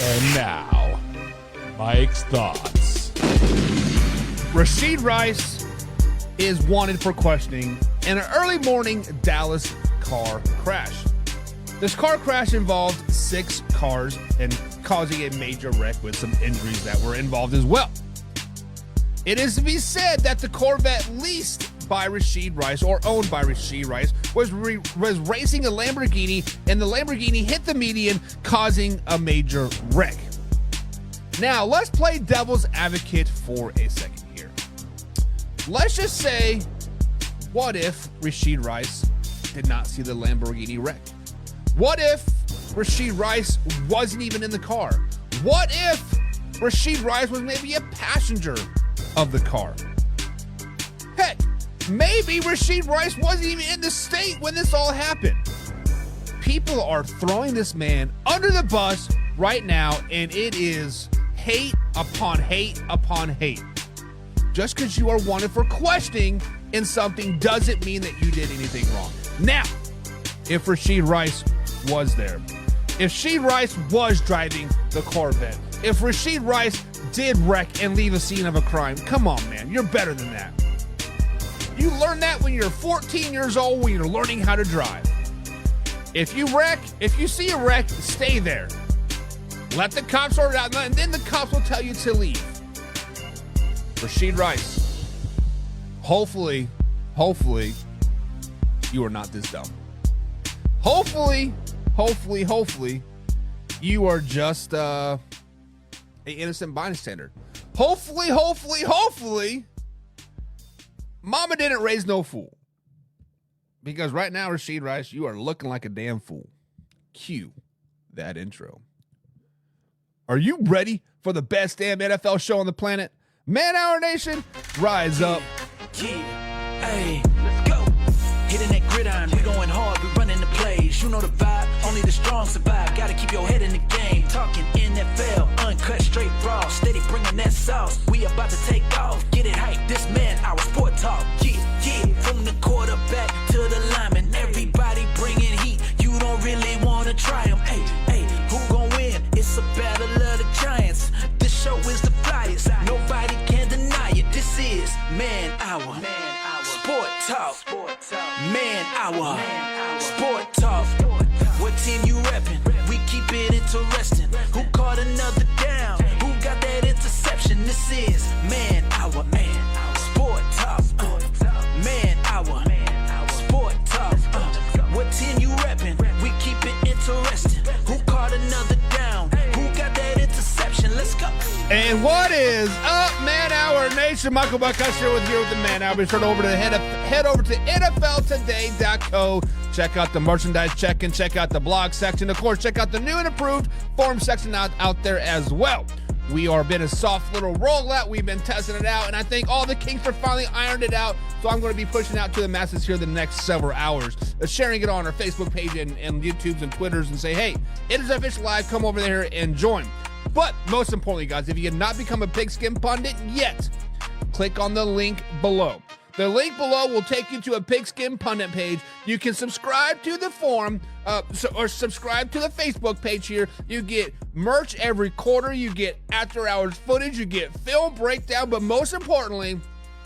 And now, Mike's thoughts. Rashee Rice is wanted for questioning in an early morning Dallas car crash. This car crash involved 6 cars and causing a major wreck with some injuries that were involved as well. It is to be said that the Corvette leased by Rashee Rice or owned by Rashee Rice was racing a Lamborghini, and the Lamborghini hit the median, causing a major wreck. Now, let's play devil's advocate for a second here. Let's just say, what if Rashee Rice did not see the Lamborghini wreck? What if Rashee Rice wasn't even in the car? What if Rashee Rice was maybe a passenger of the car? Heck, maybe Rashee Rice wasn't even in the state when this all happened. People are throwing this man under the bus right now, and it is hate upon hate upon hate. Just because you are wanted for questioning in something doesn't mean that you did anything wrong. Now, if Rashee Rice was there, if Rashee Rice was driving the Corvette, if Rashee Rice did wreck and leave a scene of a crime, come on, man, you're better than that. You learn that when you're 14 years old, when you're learning how to drive. If you see a wreck, stay there. Let the cops sort it out, and then the cops will tell you to leave. Rashee Rice, hopefully, you are not this dumb. Hopefully, you are just an innocent bystander. Hopefully, mama didn't raise no fool. Because right now, Rashee Rice, you are looking like a damn fool. Cue that intro. Are you ready for the best damn NFL show on the planet? Man Hour Nation, rise up. Yeah, hey, let's go. Hitting that gridiron, we going hard, we running the plays. You know the vibe, only the strong survive. Gotta keep your head in the game. Talking NFL, uncut, straight raw. Steady bringing that sauce. We about to take off. Get it hype, this man, our sport talk. Yeah. From the quarterback to the lineman, everybody bringing heat. You don't really want to try them. Hey, who gon' win? It's a battle of the giants. This show is the flyest. Nobody can deny it. This is Man Hour. Sport Talk. Man Hour. Sport Talk. What team you reppin'? We keep it interesting. Who caught another down? Who got that interception? This is Man Hour. Sport Talk. Man Hour. Sport Talk. What team you reppin'? We keep it interesting. Who caught another down? Who got that interception? Let's go. And what is up, Man Hour Nation? Michael Buckhouse here with the Man Hour. Be sure to head over to NFLtoday.co. Check out the merchandise check-in. Check out the blog section. Of course, check out the new and improved forum section out there as well. We are been a soft little rollout. We've been testing it out, and I think all the kinks are finally ironed it out. So I'm going to be pushing out to the masses here the next several hours, sharing it on our Facebook page and YouTubes and Twitters, and say, hey, it is official live. Come over there and join. But most importantly, guys, if you have not become a Pigskin Pundit yet, click on the link below. The link below will take you to a Pigskin Pundit page. You can subscribe to the forum or subscribe to the Facebook page here. You get merch every quarter. You get after hours footage. You get film breakdown. But most importantly,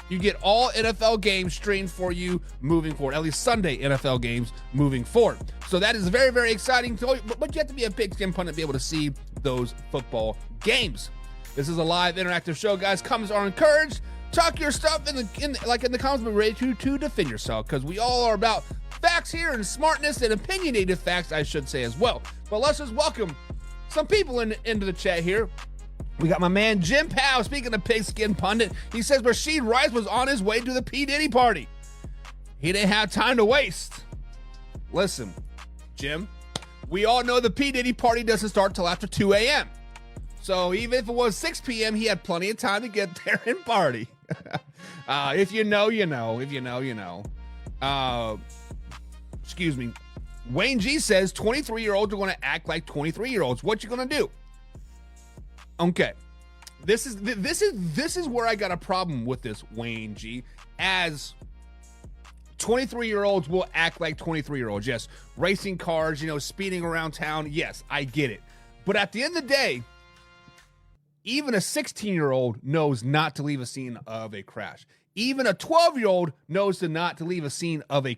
you get all NFL games streamed for you moving forward, at least Sunday NFL games moving forward. So that is very, very exciting. But you have to be a Pigskin Pundit to be able to see those football games. This is a live interactive show, guys. Comments are encouraged. Talk your stuff in the comments, but ready to defend yourself, because we all are about facts here and smartness and opinionated facts, I should say, as well. But let's just welcome some people into the chat here. We got my man Jim Powell, speaking of Pigskin Pundit. He says Rashee Rice was on his way to the P. Diddy party. He didn't have time to waste. Listen, Jim, we all know the P. Diddy party doesn't start till after 2 a.m. So even if it was 6 p.m., he had plenty of time to get there and party. If you know, you know. If you know, you know. Excuse me. Wayne G says 23-year-olds are going to act like 23-year-olds. What you going to do? Okay. This is where I got a problem with this, Wayne G. As 23-year-olds will act like 23-year-olds. Yes, racing cars, speeding around town. Yes, I get it. But at the end of the day, Even a 16-year-old knows not to leave a scene of a crash. Even a 12-year-old knows not to leave a scene of a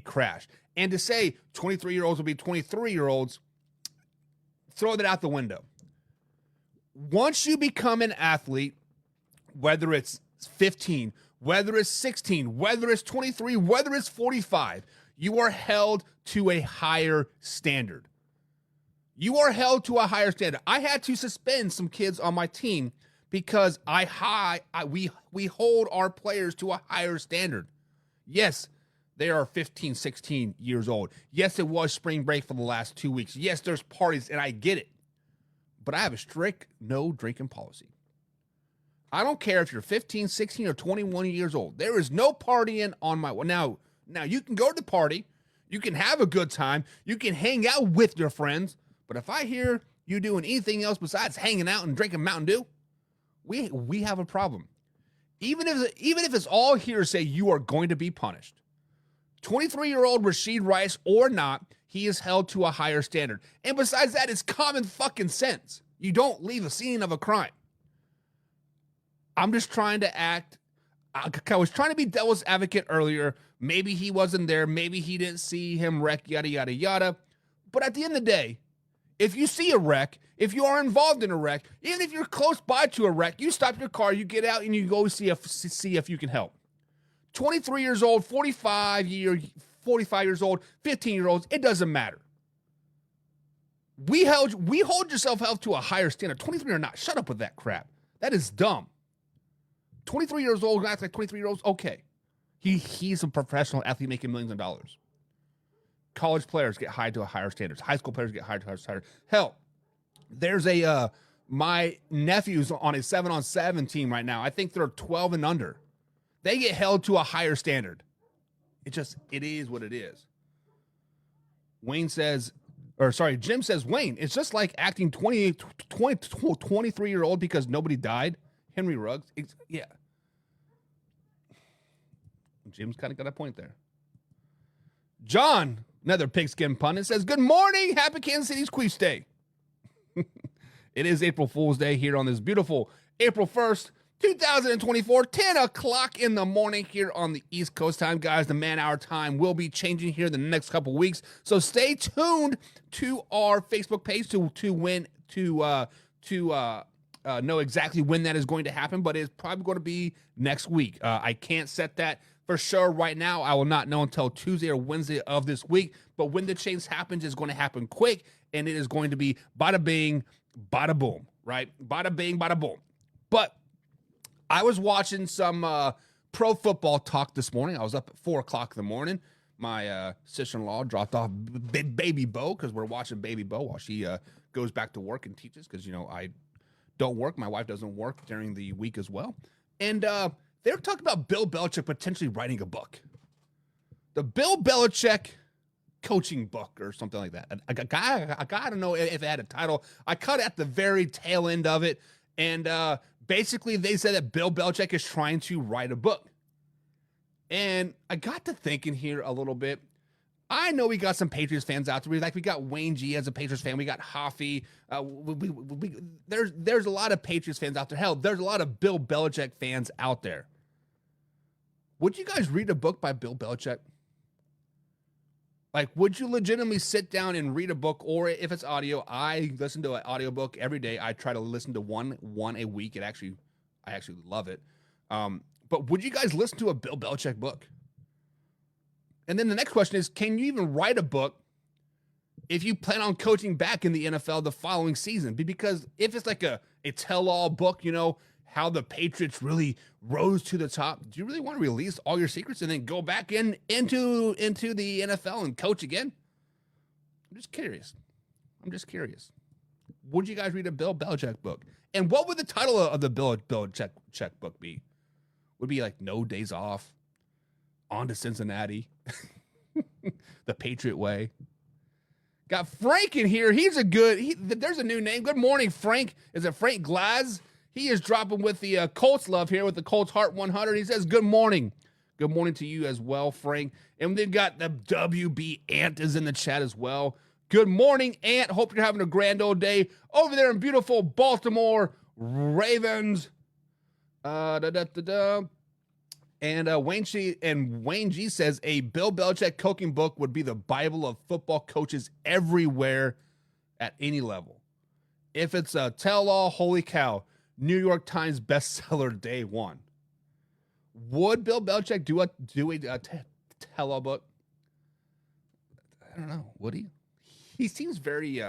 crash. And to say 23-year-olds will be 23-year-olds, throw that out the window. Once you become an athlete, whether it's 15, whether it's 16, whether it's 23, whether it's 45, you are held to a higher standard. You are held to a higher standard. I had to suspend some kids on my team because we hold our players to a higher standard. Yes, they are 15, 16 years old. Yes, it was spring break for the last 2 weeks. Yes, there's parties, and I get it. But I have a strict no drinking policy. I don't care if you're 15, 16, or 21 years old. There is no partying on my... Now you can go to the party. You can have a good time. You can hang out with your friends. But if I hear you doing anything else besides hanging out and drinking Mountain Dew, we have a problem. Even if it's all hearsay, you are going to be punished. 23-year-old Rashid Rice or not, he is held to a higher standard. And besides that, it's common fucking sense. You don't leave a scene of a crime. I'm just trying to act. I was trying to be devil's advocate earlier. Maybe he wasn't there. Maybe he didn't see him wreck, yada, yada, yada. But at the end of the day, if you see a wreck, if you are involved in a wreck, even if you're close by to a wreck, you stop your car, you get out, and you go see if you can help. 23 years old, 45 years old, 15-year-olds, it doesn't matter. We hold yourself held to a higher standard. 23 or not, shut up with that crap. That is dumb. 23 years old, acts like 23-year-olds, okay. He's a professional athlete making millions of dollars. College players get high to a higher standards. High school players get high to a higher standard. Hell, there's my nephew's on a 7-on-7 team right now. I think they're 12 and under. They get held to a higher standard. It is what it is. Jim says, Wayne, it's just like acting 23-year-old because nobody died. Henry Ruggs. Yeah. Jim's kind of got a point there. John, another pigskin pundit, says, good morning. Happy Kansas City's Queef Day. It is April Fool's Day here on this beautiful April 1st, 2024, 10 o'clock in the morning here on the East Coast time. Guys, the man-hour time will be changing here the next couple weeks. So stay tuned to our Facebook page to know exactly when that is going to happen, but it's probably going to be next week. I can't set that for sure right now. I will not know until Tuesday or Wednesday of this week, but when the change happens, it's going to happen quick, and it is going to be bada bing, bada boom, right? Bada bing, bada boom. But I was watching some pro football talk this morning. I was up at 4 o'clock in the morning. My sister-in-law dropped off Baby Bo because we're watching Baby Bo while she goes back to work and teaches because, I don't work. My wife doesn't work during the week as well. And they were talking about Bill Belichick potentially writing a book. The Bill Belichick coaching book or something like that. I don't know if it had a title. I caught at the very tail end of it. And basically they said that Bill Belichick is trying to write a book. And I got to thinking here a little bit. I know we got some Patriots fans out there. We got Wayne G as a Patriots fan. We got Hoffy. There's a lot of Patriots fans out there. Hell, there's a lot of Bill Belichick fans out there. Would you guys read a book by Bill Belichick? Like, would you legitimately sit down and read a book? Or if it's audio, I listen to an audiobook every day. I try to listen to one a week. I actually love it. But would you guys listen to a Bill Belichick book? And then the next question is, can you even write a book if you plan on coaching back in the NFL the following season? Because if it's like a tell-all book, how the Patriots really rose to the top, do you really want to release all your secrets and then go back into the NFL and coach again? I'm just curious. Would you guys read a Bill Belichick book? And what would the title of the Bill Belichick book be? Would it be like No Days Off? On to Cincinnati. The Patriot Way. Got Frank in here. There's a new name. Good morning, Frank. Is it Frank Glaz? He is dropping with the Colts love here with the Colts Heart 100. He says, good morning. Good morning to you as well, Frank. And we've got the WB Ant is in the chat as well. Good morning, Ant. Hope you're having a grand old day over there in beautiful Baltimore Ravens. And Wayne G says a Bill Belichick coaching book would be the Bible of football coaches everywhere at any level. If it's a tell-all, holy cow, New York Times bestseller day one. Would Bill Belichick do a tell-all book? I don't know. Would he? He seems very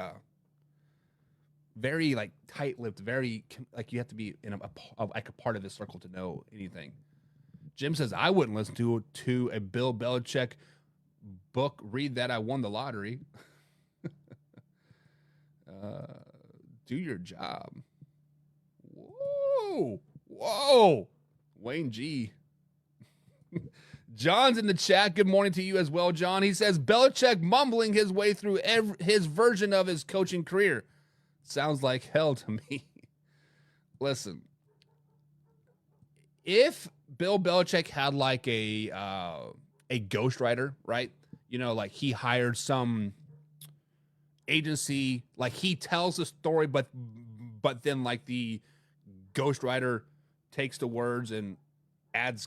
like tight-lipped, very like you have to be in like a part of this circle to know anything. Jim says I wouldn't listen to a Bill Belichick book. Read that I won the lottery. Do your job. Whoa, Wayne G. John's in the chat. Good morning to you as well, John. He says Belichick mumbling his way through his version of his coaching career. Sounds like hell to me. Listen, if Bill Belichick had like a ghostwriter, right? You know, like he hired some agency, like he tells the story, but then like the ghostwriter takes the words and adds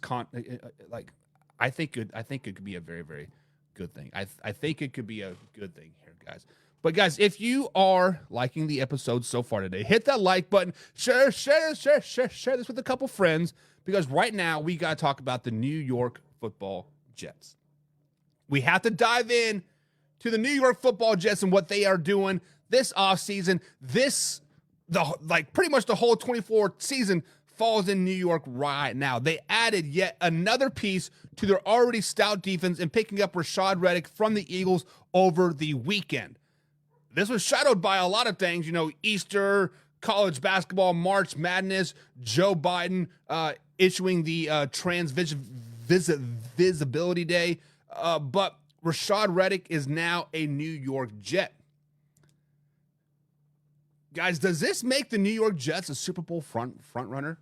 like I think it could be a very, very good thing. I think it could be a good thing here, guys. But guys, if you are liking the episode so far today, hit that like button, share this with a couple friends, because right now we got to talk about the New York Football Jets. We have to dive in to the New York Football Jets and what they are doing this offseason. Pretty much the whole 24 season falls in New York right now. They added yet another piece to their already stout defense in picking up Rashad Reddick from the Eagles over the weekend. This was shadowed by a lot of things, you know, Easter, college basketball, March Madness, Joe Biden issuing the Trans Visibility Day. But Rashad Reddick is now a New York Jet. Guys, does this make the New York Jets a Super Bowl front runner?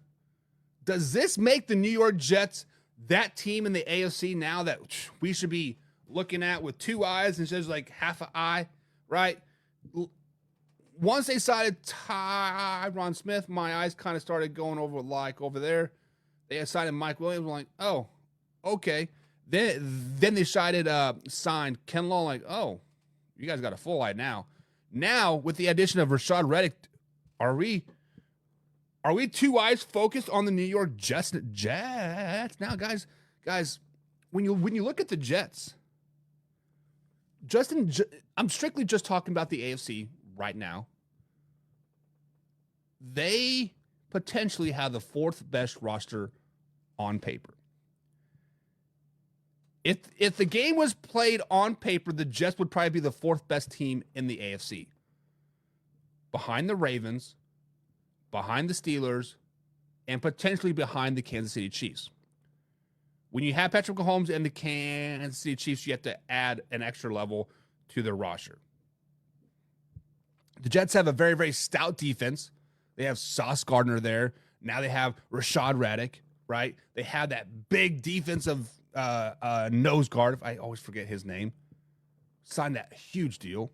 Does this make the New York Jets that team in the AFC now that we should be looking at with two eyes instead of like half an eye, right? Once they signed Tyron Smith, my eyes kind of started going over there. They signed Mike Williams. I'm like, oh, okay. Then they signed Ken Law. Like, oh, you guys got a full eye now. Now with the addition of Rashad Reddick, are we two eyes focused on the New York Jets? Now, guys, when you look at the Jets, I'm strictly just talking about the AFC right now. They potentially have the fourth best roster on paper. If the game was played on paper, the Jets would probably be the fourth best team in the AFC. Behind the Ravens, behind the Steelers, and potentially behind the Kansas City Chiefs. When you have Patrick Mahomes and the Kansas City Chiefs, you have to add an extra level to their roster. The Jets have a very, very stout defense. They have Sauce Gardner there. Now they have Rashad Reddick, right? They have that big defensive nose guard. I always forget his name. Signed that huge deal.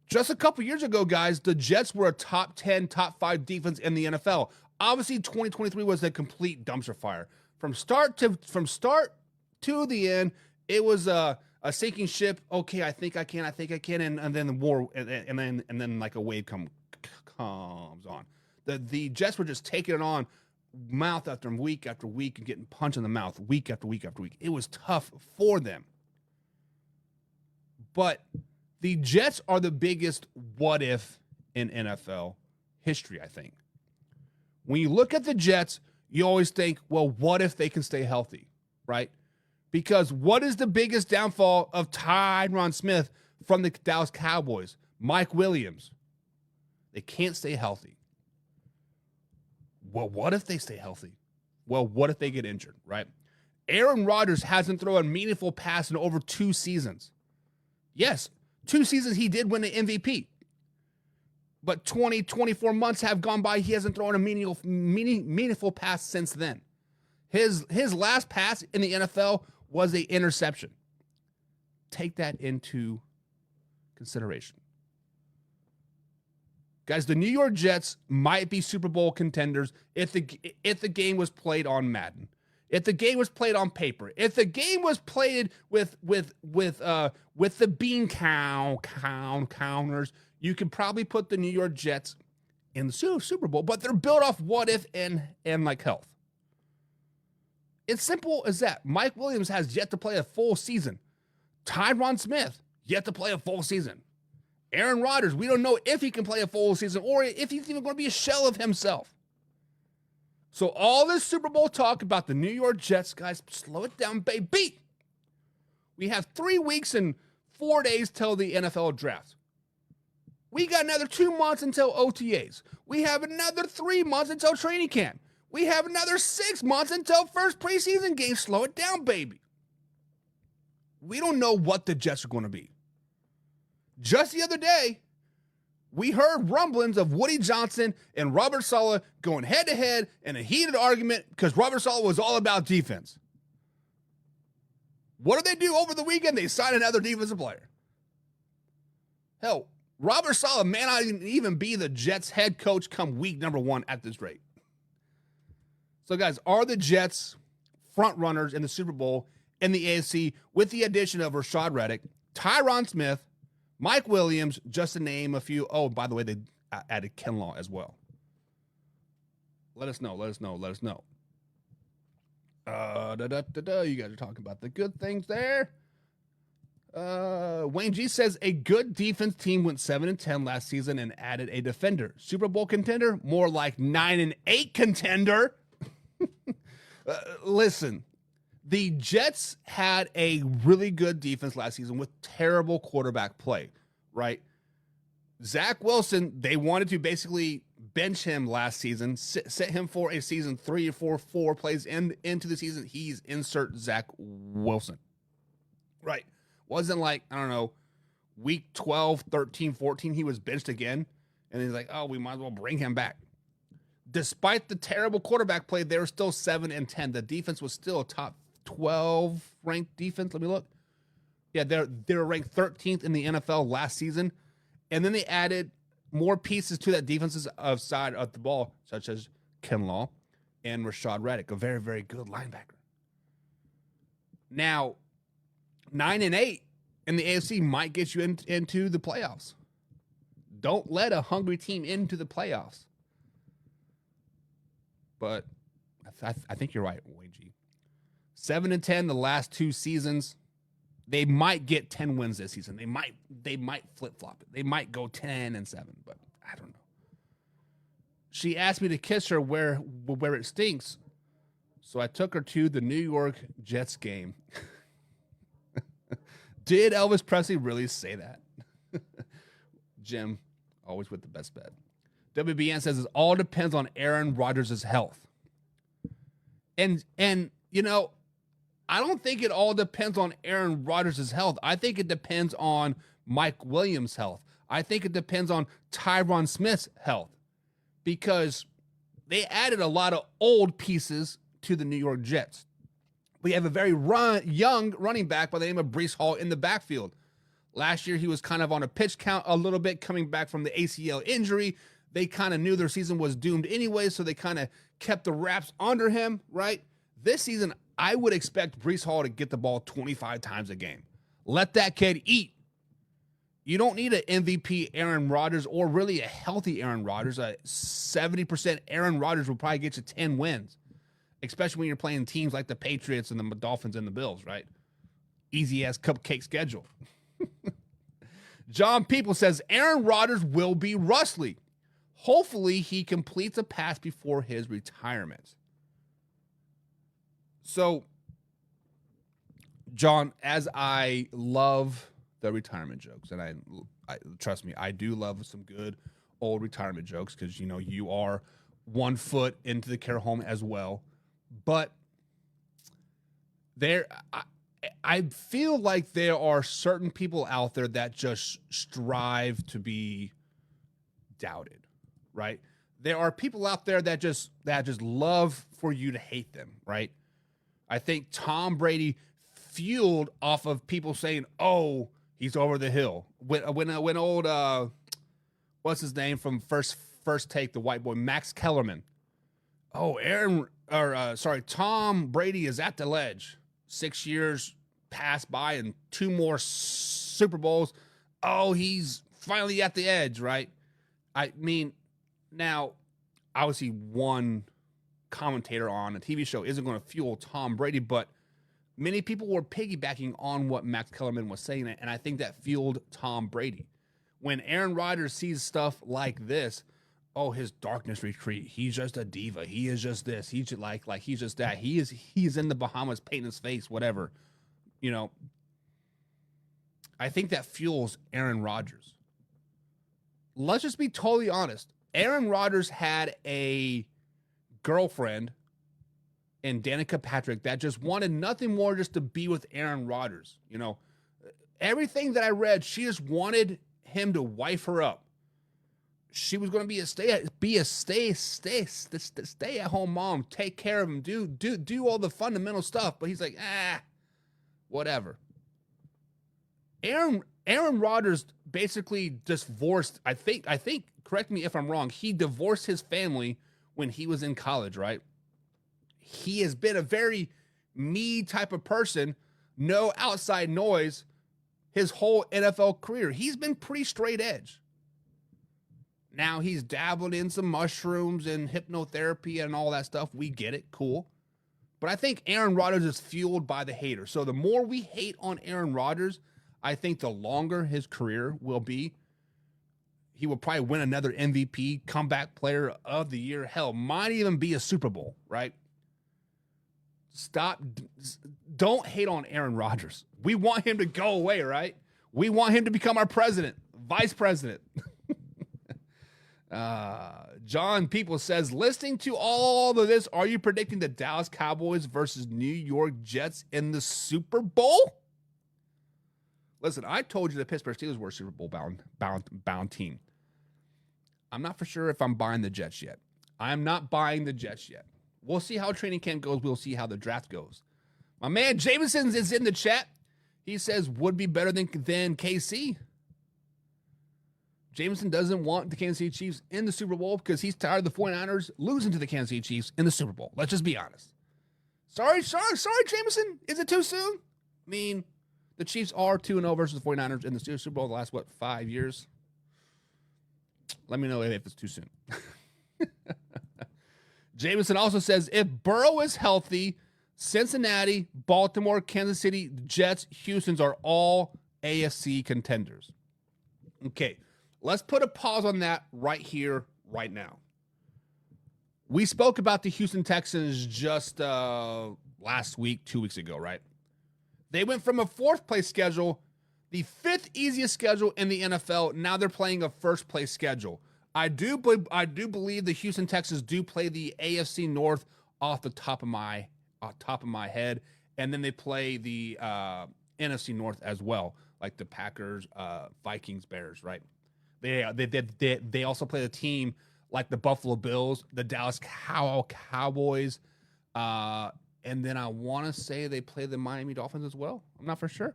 Just a couple years ago, guys, the Jets were a top 10, top 5 defense in the NFL. Obviously, 2023 was a complete dumpster fire. From start to the end, it was a sinking ship. Okay, I think I can, and then the war, and then like a wave comes on. The Jets were just taking it on mouth after week after week and getting punched in the mouth week after week after week. It was tough for them. But the Jets are the biggest what if in NFL history, I think. When you look at the Jets, you always think, well, what if they can stay healthy, right? Because what is the biggest downfall of Tyron Smith from the Dallas Cowboys? Mike Williams. They can't stay healthy. Well, what if they stay healthy? Well, what if they get injured, right? Aaron Rodgers hasn't thrown a meaningful pass in over 2 seasons. Yes, 2 seasons he did win the MVP. But 24 months have gone by. He hasn't thrown a meaningful pass since then. His last pass in the NFL was an interception. Take that into consideration. Guys, the New York Jets might be Super Bowl contenders if the game was played on Madden, if the game was played on paper, if the game was played with the bean counters. You could probably put the New York Jets in the Super Bowl, but they're built off what if and like health. It's simple as that. Mike Williams has yet to play a full season. Tyron Smith yet to play a full season. Aaron Rodgers, we don't know if he can play a full season or if he's even going to be a shell of himself. So all this Super Bowl talk about the New York Jets, guys, slow it down, baby. We have 3 weeks and 4 days till the NFL draft. We got another 2 months until OTAs. We have another 3 months until training camp. We have another 6 months until first preseason game. Slow it down, baby. We don't know what the Jets are going to be. Just the other day, we heard rumblings of Woody Johnson and Robert Saleh going head-to-head in a heated argument because Robert Saleh was all about defense. What did they do over the weekend? They signed another defensive player. Hell, Robert Saleh may not even be the Jets head coach come week number 1 at this rate. So, guys, are the Jets front runners in the Super Bowl in the AFC with the addition of Rashad Reddick, Tyron Smith, Mike Williams, just to name a few. Oh, by the way, they added Kinlaw as well. Let us know. You guys are talking about the good things there. Wayne G says a good defense team went 7-10 last season and added a defender. Super Bowl contender? More like 9-8 contender. Listen, the Jets had a really good defense last season with terrible quarterback play, right? Zach Wilson, they wanted to basically bench him last season, set him for a season 3 or 4 plays into the season. He's insert Zach Wilson, right? Wasn't like, I don't know, week 12, 13, 14, he was benched again. And he's like, oh, we might as well bring him back. Despite the terrible quarterback play, they were still 7-10. The defense was still a top 12 ranked defense. Let me look. Yeah, they're ranked 13th in the NFL last season. And then they added more pieces to that defensive side of the ball, such as Kinlaw and Rashad Reddick, a very, very good linebacker. Now, 9-8 in the AFC might get you into the playoffs. Don't let a hungry team into the playoffs. But I think you're right, Wayne G. 7-10 the last 2 seasons. They might get 10 wins this season. They might flip-flop it. They might go 10-7, but I don't know. She asked me to kiss her where it stinks. So I took her to the New York Jets game. Did Elvis Presley really say that? Jim, always with the best bet. WBN says it all depends on Aaron Rodgers' health. And you know, I don't think it all depends on Aaron Rodgers' health. I think it depends on Mike Williams' health. I think it depends on Tyron Smith's health. Because they added a lot of old pieces to the New York Jets. We have a very young running back by the name of Breece Hall in the backfield. Last year, he was kind of on a pitch count a little bit coming back from the ACL injury. They kind of knew their season was doomed anyway, so they kind of kept the wraps under him, right? This season, I would expect Breece Hall to get the ball 25 times a game. Let that kid eat. You don't need an MVP Aaron Rodgers or really a healthy Aaron Rodgers. A 70% Aaron Rodgers will probably get you 10 wins, especially when you're playing teams like the Patriots and the Dolphins and the Bills, right? Easy-ass cupcake schedule. John People says Aaron Rodgers will be Rustley. Hopefully, he completes a pass before his retirement. So, John, as I love the retirement jokes, and I trust me, I do love some good old retirement jokes because, you know, you are 1 foot into the care home as well. But I feel like there are certain people out there that just strive to be doubted, right? There are people out there that just love for you to hate them, right? I think Tom Brady fueled off of people saying, oh, He's over the hill. When old what's his name from first take, the white boy, Max Kellerman. Oh, Tom Brady is at the ledge. 6 years passed by and 2 more Super Bowls. Oh, he's finally at the edge, right? I mean, now, obviously one commentator on a TV show isn't going to fuel Tom Brady, but many people were piggybacking on what Max Kellerman was saying, and I think that fueled Tom Brady. When Aaron Rodgers sees stuff like this, oh, his darkness retreat, he's just a diva. He is just this. He's just like he's just that. He's in the Bahamas painting his face, whatever. You know, I think that fuels Aaron Rodgers. Let's just be totally honest. Aaron Rodgers had a girlfriend in Danica Patrick that just wanted nothing more just to be with Aaron Rodgers. You know, everything that I read, she just wanted him to wife her up. She was going to be a stay at home mom, take care of him, do all the fundamental stuff. But he's like, whatever. Aaron Rodgers basically divorced. I think. Correct me if I'm wrong. He divorced his family when he was in college, right? He has been a very me type of person, no outside noise, his whole NFL career. He's been pretty straight edge. Now he's dabbled in some mushrooms and hypnotherapy and all that stuff. We get it. Cool. But I think Aaron Rodgers is fueled by the haters. So the more we hate on Aaron Rodgers, I think the longer his career will be. He will probably win another MVP, comeback player of the year. Hell, might even be a Super Bowl, right? Don't hate on Aaron Rodgers. We want him to go away, right? We want him to become our president, vice president. John People says, listening to all of this, are you predicting the Dallas Cowboys versus New York Jets in the Super Bowl? Listen, I told you the Pittsburgh Steelers were a Super Bowl bound team. I'm not for sure if I'm buying the Jets yet. I am not buying the Jets yet. We'll see how training camp goes. We'll see how the draft goes. My man Jameson is in the chat. He says, would be better than KC. Jameson doesn't want the Kansas City Chiefs in the Super Bowl because he's tired of the 49ers losing to the Kansas City Chiefs in the Super Bowl. Let's just be honest. Sorry, Jameson. Is it too soon? I mean, the Chiefs are 2-0 versus the 49ers in the Super Bowl the last, 5 years? Let me know if it's too soon. Jameson also says, if Burrow is healthy, Cincinnati, Baltimore, Kansas City, Jets, Houston's are all AFC contenders. Okay, let's put a pause on that right here, right now. We spoke about the Houston Texans just last week, 2 weeks ago, right? They went from a 4th place schedule, the 5th easiest schedule in the NFL. Now they're playing a 1st place schedule. I do believe the Houston Texans do play the AFC North off the top of my head, and then they play the NFC North as well, like the Packers, Vikings, Bears, right? They also play a team like the Buffalo Bills, the Dallas Cowboys, and then I want to say they play the Miami Dolphins as well. I'm not for sure,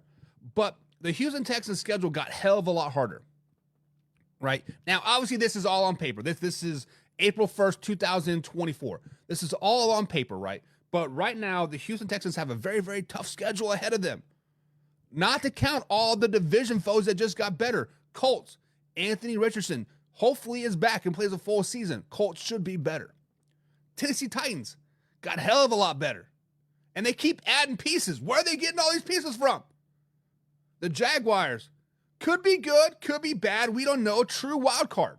but the Houston Texans schedule got hell of a lot harder. Right now, obviously, this is all on paper. This is April 1st, 2024. This is all on paper, right? But right now, the Houston Texans have a very, very tough schedule ahead of them. Not to count all the division foes that just got better. Colts, Anthony Richardson, hopefully is back and plays a full season. Colts should be better. Tennessee Titans got hell of a lot better. And they keep adding pieces. Where are they getting all these pieces from? The Jaguars. Could be good, could be bad. We don't know. True wild card.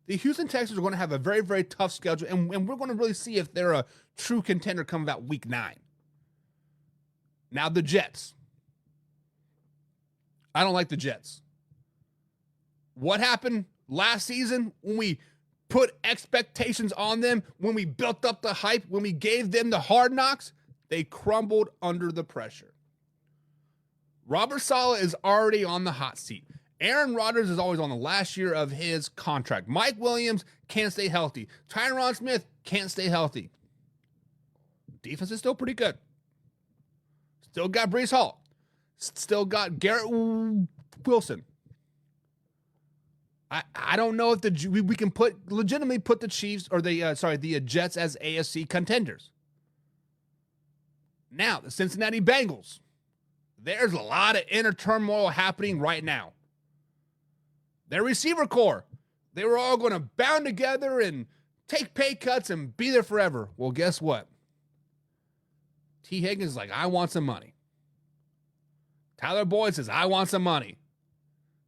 The Houston Texans are going to have a very, very tough schedule, and we're going to really see if they're a true contender coming out week 9. Now, the Jets. I don't like the Jets. What happened last season when we put expectations on them, when we built up the hype, when we gave them the hard knocks? They crumbled under the pressure. Robert Saleh is already on the hot seat. Aaron Rodgers is always on the last year of his contract. Mike Williams can't stay healthy. Tyron Smith can't stay healthy. Defense is still pretty good. Still got Breece Hall. Still got Garrett Wilson. I don't know if we can legitimately put the Chiefs or the Jets as AFC contenders. Now, the Cincinnati Bengals. There's a lot of inner turmoil happening right now. Their receiver core, they were all going to bound together and take pay cuts and be there forever. Well, guess what? T. Higgins is like, I want some money. Tyler Boyd says, I want some money.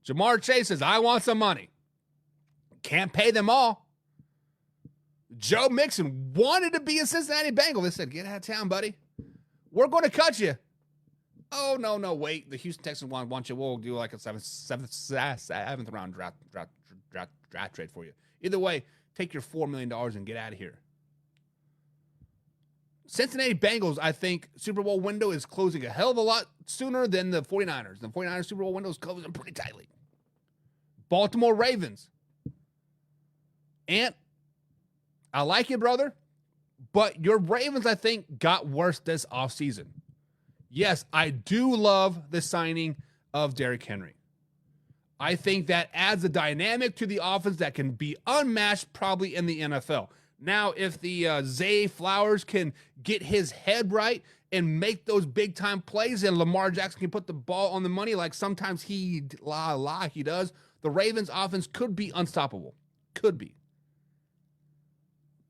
Jamar Chase says, I want some money. Can't pay them all. Joe Mixon wanted to be a Cincinnati Bengal. They said, get out of town, buddy. We're going to cut you. Oh, no, wait. The Houston Texans want you. We'll do like a seventh round draft trade for you. Either way, take your $4 million and get out of here. Cincinnati Bengals, I think, Super Bowl window is closing a hell of a lot sooner than the 49ers. The 49ers Super Bowl window is closing pretty tightly. Baltimore Ravens. Ant, I like you, brother, but your Ravens, I think, got worse this offseason. Yes, I do love the signing of Derrick Henry. I think that adds a dynamic to the offense that can be unmatched probably in the NFL. Now, if the Zay Flowers can get his head right and make those big-time plays and Lamar Jackson can put the ball on the money like sometimes he does, the Ravens offense could be unstoppable. Could be.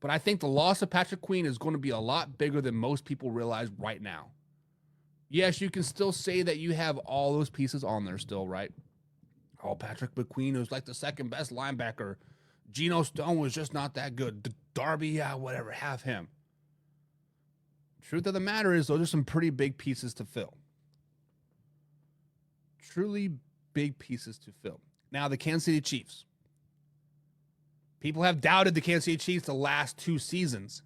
But I think the loss of Patrick Queen is going to be a lot bigger than most people realize right now. Yes, you can still say that you have all those pieces on there still, right? Oh, Patrick McQueen was like the second best linebacker. Geno Stone was just not that good. Darby, yeah, whatever, have him. Truth of the matter is, those are some pretty big pieces to fill. Truly big pieces to fill. Now, the Kansas City Chiefs. People have doubted the Kansas City Chiefs the last 2 seasons.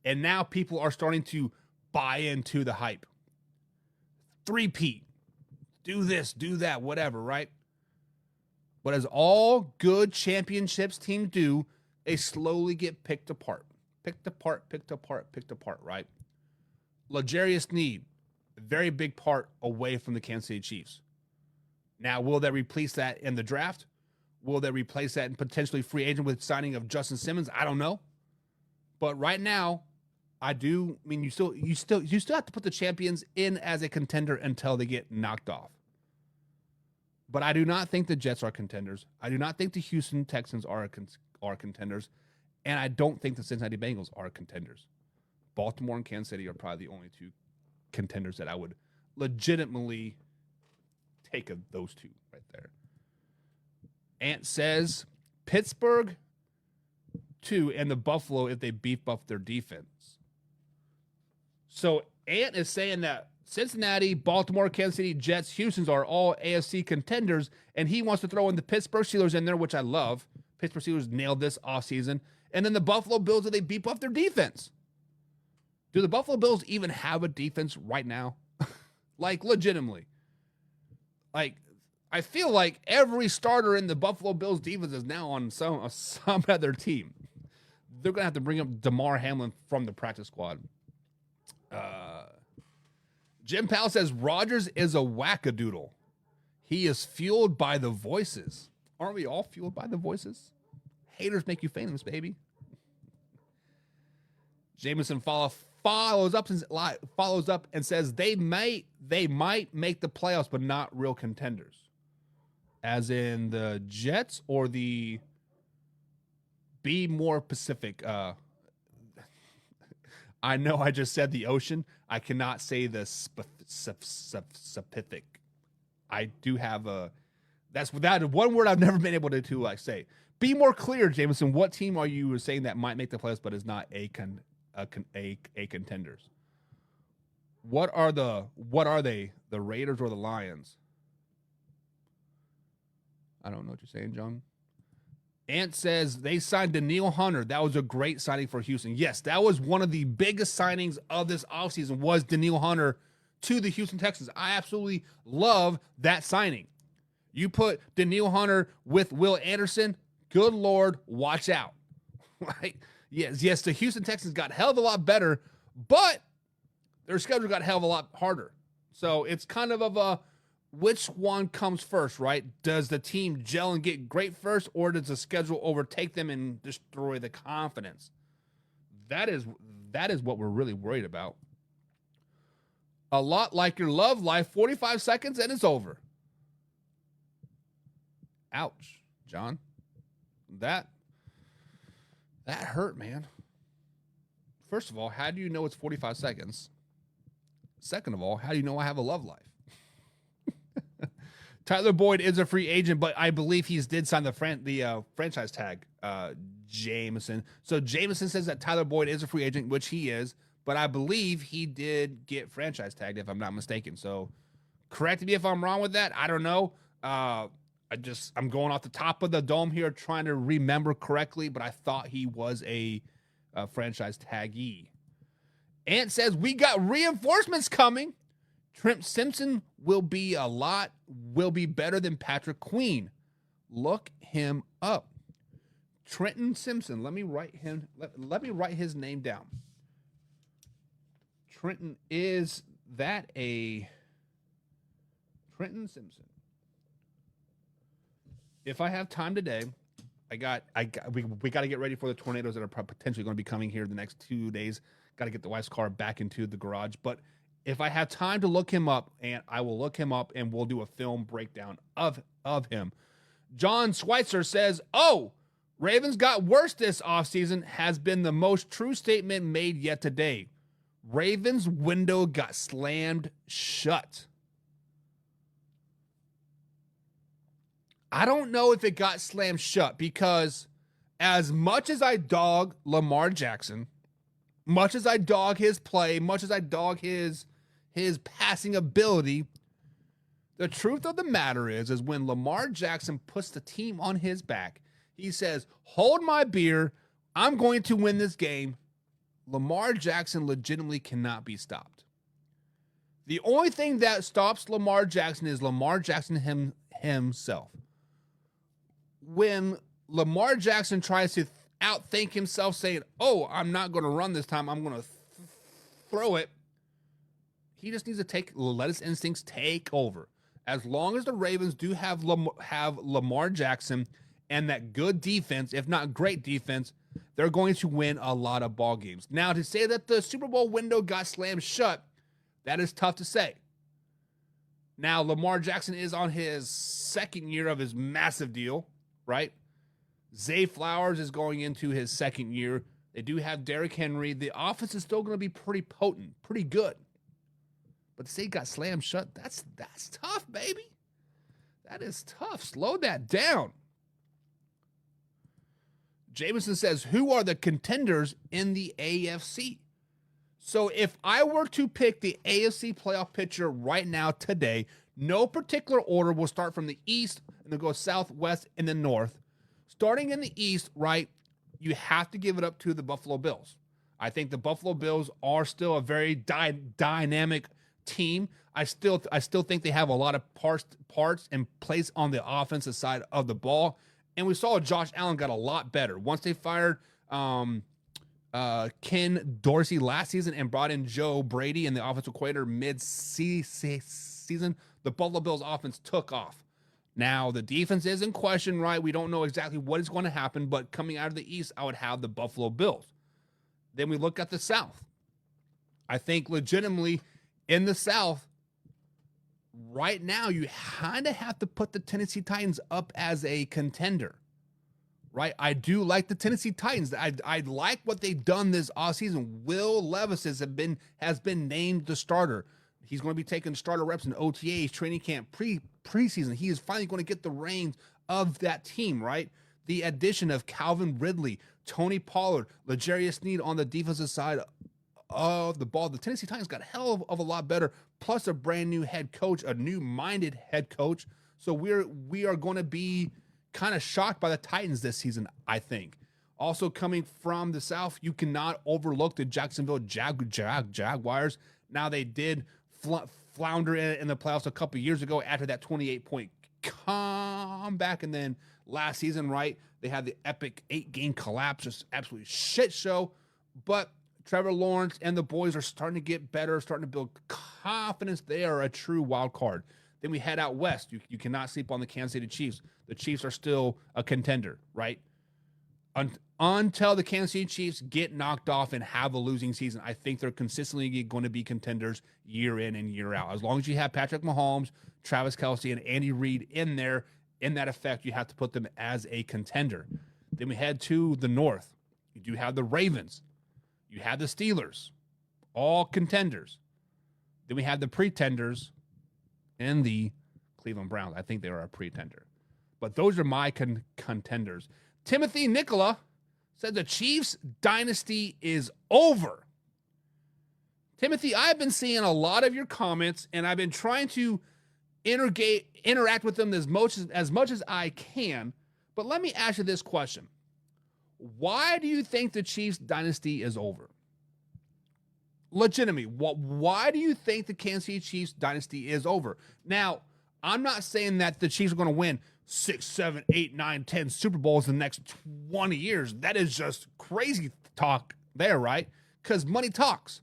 And now people are starting to buy into the hype. 3-peat. Do this, do that, whatever, right? But as all good championships teams do, they slowly get picked apart. Picked apart, right? L'Jarius Sneed, a very big part away from the Kansas City Chiefs. Now, will they replace that in the draft? Will they replace that in potentially free agent with signing of Justin Simmons? I don't know. But right now, you still have to put the champions in as a contender until they get knocked off. But I do not think the Jets are contenders. I do not think the Houston Texans are contenders. And I don't think the Cincinnati Bengals are contenders. Baltimore and Kansas City are probably the only 2 contenders that I would legitimately take of those 2 right there. Ant says Pittsburgh 2 and the Buffalo if they beef up their defense. So Ant is saying that Cincinnati, Baltimore, Kansas City, Jets, Houston's are all AFC contenders, and he wants to throw in the Pittsburgh Steelers in there, which I love. Pittsburgh Steelers nailed this offseason. And then the Buffalo Bills, do they beef up their defense? Do the Buffalo Bills even have a defense right now? Like, legitimately. Like, I feel like every starter in the Buffalo Bills defense is now on some other team. They're going to have to bring up Damar Hamlin from the practice squad. Jim Powell says Rodgers is a wackadoodle. He is fueled by the voices. Aren't we all fueled by the voices? Haters make you famous, baby. Jameson follows up and says they might make the playoffs, but not real contenders. As in the Jets or the be more Pacific. I know I just said the ocean. I cannot say the Pacific. I do have that's without one word I've never been able to say. Be more clear, Jameson. What team are you saying that might make the playoffs but is not a contenders? What are they? The Raiders or the Lions? I don't know what you're saying, John. Ant says they signed Danielle Hunter. That was a great signing for Houston. Yes, that was one of the biggest signings of this offseason was Danielle Hunter to the Houston Texans. I absolutely love that signing. You put Danielle Hunter with Will Anderson, good Lord, watch out. Right? Yes, the Houston Texans got a hell of a lot better, but their schedule got a hell of a lot harder. So it's kind of a which one comes first, right? Does the team gel and get great first, or does the schedule overtake them and destroy the confidence? That is what we're really worried about. A lot like your love life, 45 seconds and it's over. Ouch, John. That hurt, man. First of all, how do you know it's 45 seconds? Second of all, how do you know I have a love life? Tyler Boyd is a free agent, but I believe he's did sign the franchise tag, Jameson. So Jameson says that Tyler Boyd is a free agent, which he is, but I believe he did get franchise tagged, if I'm not mistaken. So correct me if I'm wrong with that. I don't know. I'm going off the top of the dome here trying to remember correctly, but I thought he was a franchise taggee. Ant says, we got reinforcements coming. Trent Simpson will be better than Patrick Queen. Look him up. Trenton Simpson. Let me write his name down. Trenton, is that a Trenton Simpson? If I have time today, we got to get ready for the tornadoes that are potentially going to be coming here the next 2 days. Got to get the wife's car back into the garage, but if I have time to look him up, and I will look him up, and we'll do a film breakdown of him. John Schweitzer says, "Oh, Ravens got worse this offseason has been the most true statement made yet today. Ravens window got slammed shut." I don't know if it got slammed shut, because as much as I dog Lamar Jackson, much as I dog his play, much as I dog his passing ability, the truth of the matter is when Lamar Jackson puts the team on his back, he says, hold my beer, I'm going to win this game. Lamar Jackson legitimately cannot be stopped. The only thing that stops Lamar Jackson is Lamar Jackson himself. When Lamar Jackson tries to outthink himself, saying, oh, I'm not going to run this time, I'm going to throw it, he just needs to let his instincts take over. As long as the Ravens do have Lamar Jackson and that good defense, if not great defense, they're going to win a lot of ball games. Now, to say that the Super Bowl window got slammed shut, that is tough to say. Now, Lamar Jackson is on his second year of his massive deal, right? Zay Flowers is going into his second year. They do have Derrick Henry. The offense is still going to be pretty potent, pretty good. But to say it got slammed shut, that's tough, baby. That is tough. Slow that down. Jameson says, who are the contenders in the AFC? So if I were to pick the AFC playoff picture right now, today, no particular order, will start from the East and then go South, West, and then North. Starting in the East, right, you have to give it up to the Buffalo Bills. I think the Buffalo Bills are still a very dynamic team. I still think they have a lot of parts in place on the offensive side of the ball. And we saw Josh Allen got a lot better. Once they fired Ken Dorsey last season and brought in Joe Brady in the offensive coordinator mid-season, the Buffalo Bills offense took off. Now, the defense is in question, right? We don't know exactly what is going to happen, but coming out of the East, I would have the Buffalo Bills. Then we look at the South. I think legitimately in the South, right now, you kind of have to put the Tennessee Titans up as a contender, right? I do like the Tennessee Titans. I like what they've done this offseason. Will Levis has been named the starter. He's going to be taking starter reps in OTAs, training camp, preseason. He is finally going to get the reins of that team, right? The addition of Calvin Ridley, Tony Pollard, L'Jarius Sneed on the defensive side of the ball. The Tennessee Titans got a hell of a lot better, plus a brand new head coach, a new-minded head coach. So we are going to be kind of shocked by the Titans this season, I think. Also coming from the South, you cannot overlook the Jacksonville Jaguars. Now, they did flounder in the playoffs a couple years ago after that 28-point comeback, and then last season, right, they had the epic 8-game collapse, just absolutely shit show. But Trevor Lawrence and the boys are starting to get better, starting to build confidence they are a true wild card. Then we head out west. You cannot sleep on the Kansas City Chiefs. The Chiefs are still a contender, right? Until the Kansas City Chiefs get knocked off and have a losing season, I think they're consistently going to be contenders year in and year out. As long as you have Patrick Mahomes, Travis Kelce, and Andy Reid in there, in that effect, you have to put them as a contender. Then we head to the north. You do have the Ravens. You have the Steelers, all contenders. Then we have the pretenders and the Cleveland Browns. I think they are a pretender. But those are my contenders. Timothy Nicola said the Chiefs dynasty is over. Timothy, I've been seeing a lot of your comments, and I've been trying to interact with them as much as I can. But let me ask you this question. Why do you think the Chiefs dynasty is over? Legitimately, why do you think the Kansas City Chiefs dynasty is over? Now, I'm not saying that the Chiefs are going to win 6, 7, 8, 9, 10 Super Bowls in the next 20 years. That is just crazy talk there, right? Because money talks.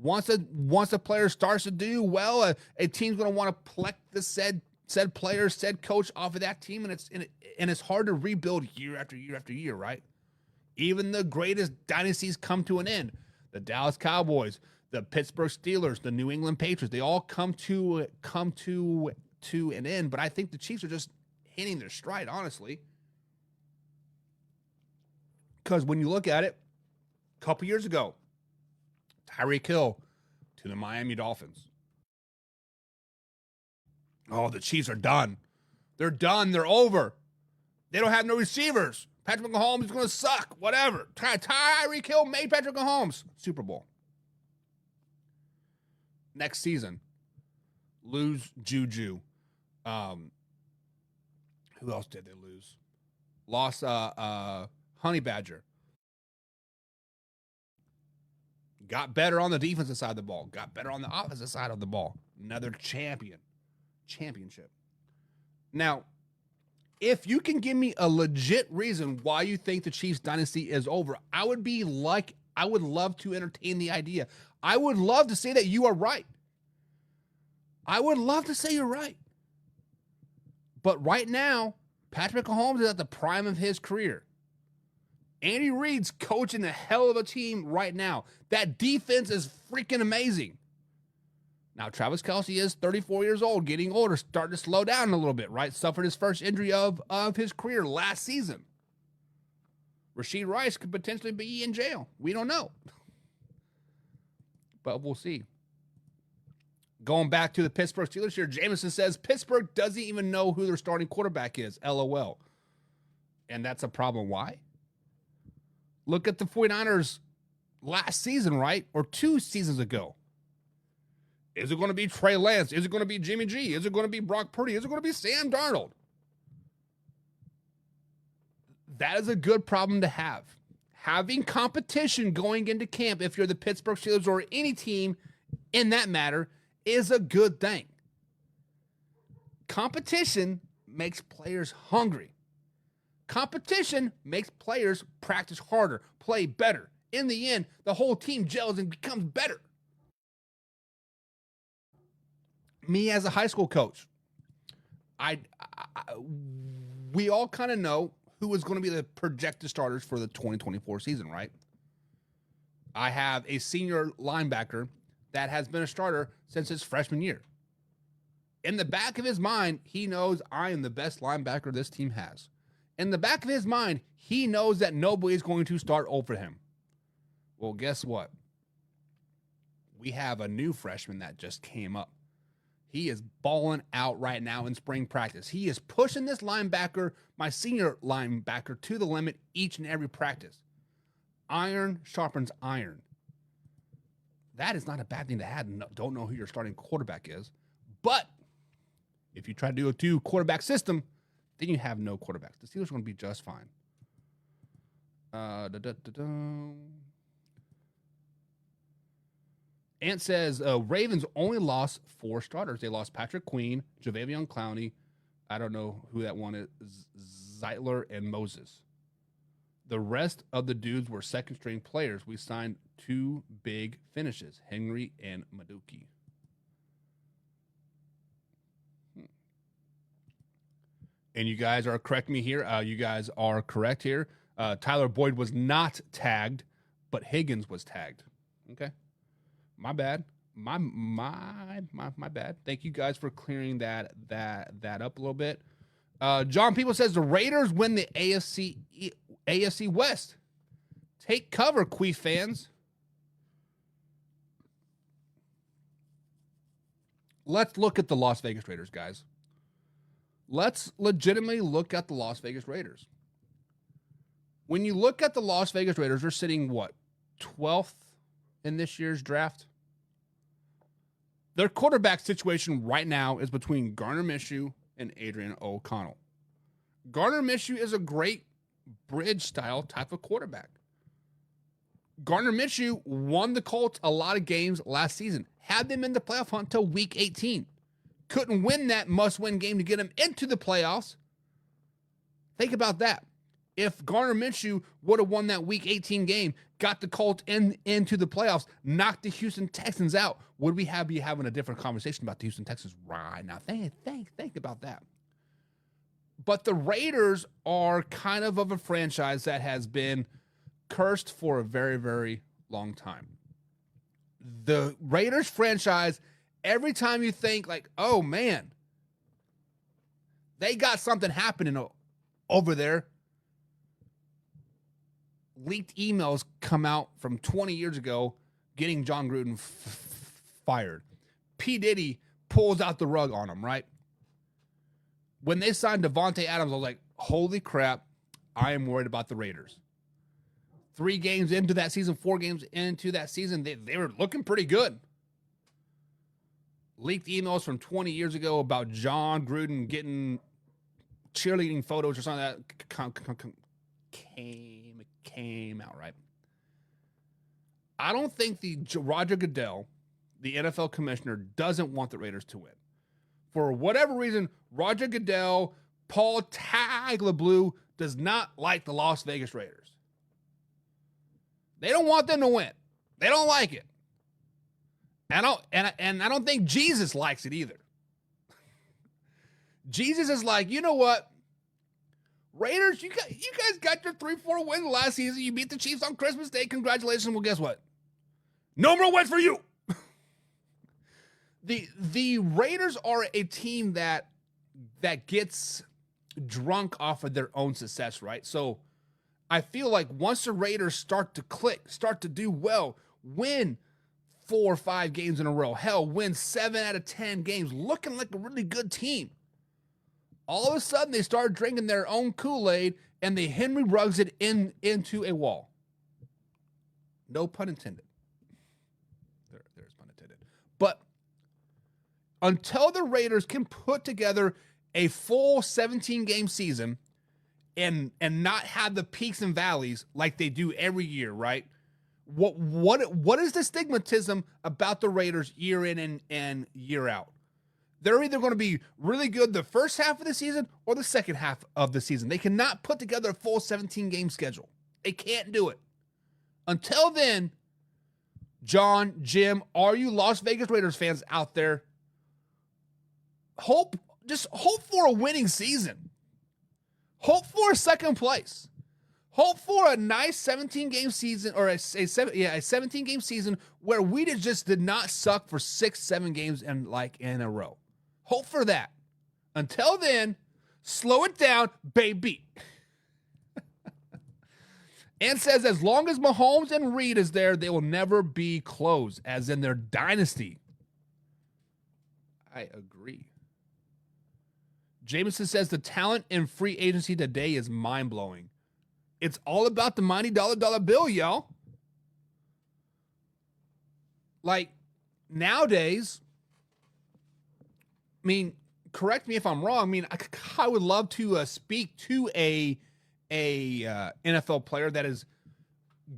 Once a player starts to do well, a team's going to want to collect the said player, said coach off of that team, and it's hard to rebuild year after year after year, right? Even the greatest dynasties come to an end. The Dallas Cowboys, the Pittsburgh Steelers, the New England Patriots, they all come to an end. But I think the Chiefs are just hitting their stride, honestly. Because when you look at it, a couple years ago, Tyreek Hill to the Miami Dolphins. Oh, the Chiefs are done. They're done. They're over. They don't have no receivers. Patrick Mahomes is going to suck. Whatever. Tyreek Hill made Patrick Mahomes. Super Bowl. Next season, lose Juju. Who else did they lose? Lost Honey Badger. Got better on the defensive side of the ball. Got better on the offensive side of the ball. Another championship. Now, if you can give me a legit reason why you think the Chiefs dynasty is over, I would love to entertain the idea. I would love to say that you are right. I would love to say you're right. But right now, Patrick Mahomes is at the prime of his career. Andy Reid's coaching a hell of a team right now. That defense is freaking amazing. Now, Travis Kelce is 34 years old, getting older, starting to slow down a little bit, right? Suffered his first injury of his career last season. Rashee Rice could potentially be in jail. We don't know. But we'll see. Going back to the Pittsburgh Steelers here, Jameson says Pittsburgh doesn't even know who their starting quarterback is. LOL. And that's a problem. Why? Look at the 49ers last season, right? Or 2 seasons ago. Is it going to be Trey Lance? Is it going to be Jimmy G? Is it going to be Brock Purdy? Is it going to be Sam Darnold? That is a good problem to have. Having competition going into camp, if you're the Pittsburgh Steelers or any team in that matter, is a good thing. Competition makes players hungry. Competition makes players practice harder, play better. In the end, the whole team gels and becomes better. Me as a high school coach, we all kind of know who is going to be the projected starters for the 2024 season, right? I have a senior linebacker that has been a starter since his freshman year. In the back of his mind, he knows I am the best linebacker this team has. In the back of his mind, he knows that nobody is going to start over him. Well, guess what? We have a new freshman that just came up. He is balling out right now in spring practice. He is pushing this linebacker, my senior linebacker, to the limit each and every practice. Iron sharpens iron. That is not a bad thing to have. Don't know who your starting quarterback is. But if you try to do a 2-quarterback system, then you have no quarterbacks. The Steelers are going to be just fine. Ant says, Ravens only lost 4 starters. They lost Patrick Queen, Jadeveon Clowney. I don't know who that one is. Zeitler and Moses. The rest of the dudes were second-string players. We signed 2 big finishes, Henry and Maduki. And you guys are correct me here. You guys are correct here. Tyler Boyd was not tagged, but Higgins was tagged. Okay. My bad. My bad. Thank you guys for clearing that up a little bit. John People says the Raiders win the AFC West. Take cover, Queef fans. Let's look at the Las Vegas Raiders, guys. Let's legitimately look at the Las Vegas Raiders. When you look at the Las Vegas Raiders, they're sitting, what, 12th in this year's draft? Their quarterback situation right now is between Gardner Minshew and Adrian O'Connell. Gardner Minshew is a great bridge-style type of quarterback. Gardner Minshew won the Colts a lot of games last season. Had them in the playoff hunt until week 18. Couldn't win that must-win game to get them into the playoffs. Think about that. If Gardner Minshew would have won that week 18 game, got the Colts into the playoffs, knocked the Houston Texans out, would we be having a different conversation about the Houston Texans right now? Think about that. But the Raiders are kind of a franchise that has been cursed for a very, very long time. The Raiders franchise, every time you think like, oh man, they got something happening over there, leaked emails come out from 20 years ago getting John Gruden fired. P. Diddy pulls out the rug on him, right? When they signed Devontae Adams, I was like, holy crap, I am worried about the Raiders. 3 games into that season, 4 games into that season, they were looking pretty good. Leaked emails from 20 years ago about John Gruden getting cheerleading photos or something that came out, right? I don't think Roger Goodell, the NFL commissioner, doesn't want the Raiders to win. For whatever reason, Roger Goodell, Paul Tagliabue does not like the Las Vegas Raiders. They don't want them to win. They don't like it. And I don't think Jesus likes it either. Jesus is like, you know what? Raiders, you guys got your 3-4 wins last season. You beat the Chiefs on Christmas Day. Congratulations. Well, guess what? No more wins for you. The Raiders are a team that gets drunk off of their own success, right? So I feel like once the Raiders start to click, start to do well, win 4 or 5 games in a row, hell, win 7 out of 10 games, looking like a really good team. All of a sudden, they start drinking their own Kool-Aid, and they Henry Ruggs it into a wall. No pun intended. There's pun intended. But until the Raiders can put together a full 17-game season and not have the peaks and valleys like they do every year, right? What is the stigmatism about the Raiders year in and year out? They're either going to be really good the first half of the season or the second half of the season. They cannot put together a full 17-game schedule. They can't do it. Until then, John, Jim, all you Las Vegas Raiders fans out there, hope for a winning season. Hope for a second place. Hope for a nice 17-game season or a 17-game season where we just did not suck for 6-7 games in a row. Hope for that. Until then, slow it down, baby. And says as long as Mahomes and Reed is there, they will never be closed, as in their dynasty. I agree. Jameson says the talent in free agency today is mind-blowing. It's all about the mighty dollar bill, y'all. Like, nowadays, I mean, correct me if I'm wrong. I mean, I would love to speak to a NFL player that is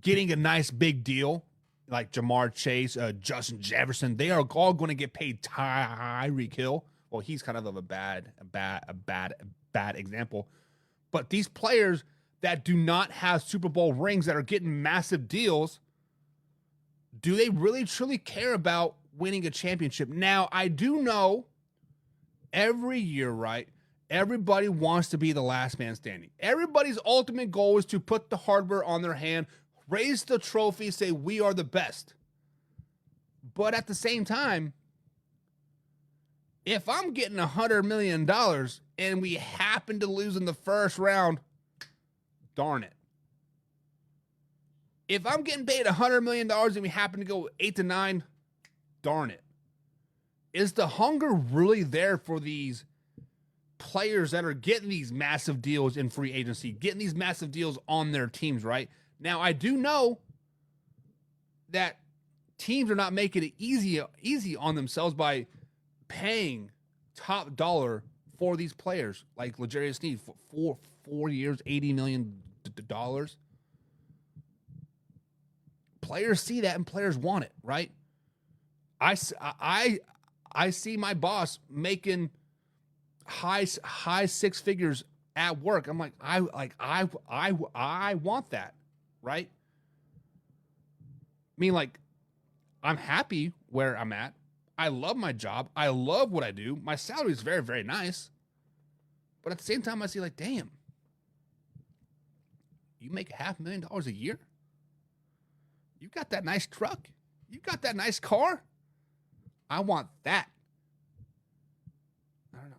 getting a nice big deal, like Jamar Chase, Justin Jefferson. They are all going to get paid Tyreek Hill. Well, he's kind of a bad example. But these players that do not have Super Bowl rings that are getting massive deals, do they really truly care about winning a championship? Now, I do know every year, right? Everybody wants to be the last man standing. Everybody's ultimate goal is to put the hardware on their hand, raise the trophy, say we are the best. But at the same time, if I'm getting $100 million and we happen to lose in the first round, darn it. If I'm getting paid $100 million and we happen to go 8-9, darn it. Is the hunger really there for these players that are getting these massive deals in free agency, getting these massive deals on their teams, right? Now, I do know that teams are not making it easy on themselves by paying top dollar for these players like L'Jarius Sneed for 4 years, $80 million. Players see that and players want it, right? I see my boss making high six figures at work. I'm like, I want that, right? I mean, like, I'm happy where I'm at. I love my job. I love what I do. My salary is very, very nice. But at the same time, I see like, damn, you make $500,000 a year? You got that nice truck? You got that nice car? I want that. I don't know.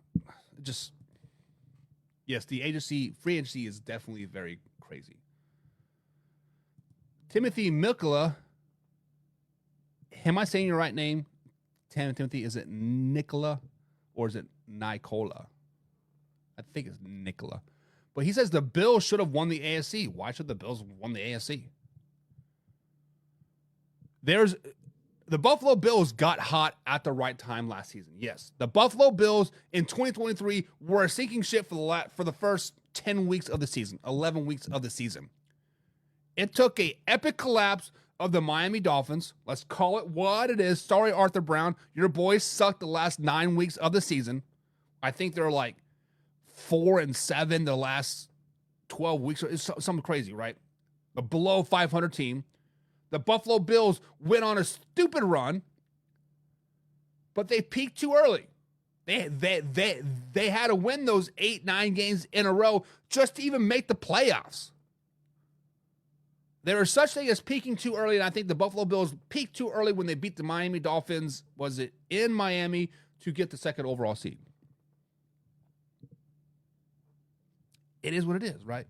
Just, yes, the free agency is definitely very crazy. Timothy Mikula. Am I saying your right name? Timothy, is it Nicola or is it Nicola? I think it's Nicola. But he says the Bills should have won the AFC. Why should the Bills have won the AFC? The Buffalo Bills got hot at the right time last season. Yes, the Buffalo Bills in 2023 were a sinking ship for the first 10 weeks of the season, 11 weeks of the season. It took an epic collapse of the Miami Dolphins. Let's call it what it is. Sorry, Arthur Brown. Your boys sucked the last 9 weeks of the season. I think they're like 4-7 the last 12 weeks. It's something crazy, right? A below 500 team. The Buffalo Bills went on a stupid run, but they peaked too early. They had to win those 8-9 games in a row just to even make the playoffs. There is such thing as peaking too early, and I think the Buffalo Bills peaked too early when they beat the Miami Dolphins, was it in Miami, to get the second overall seed. It is what it is, right?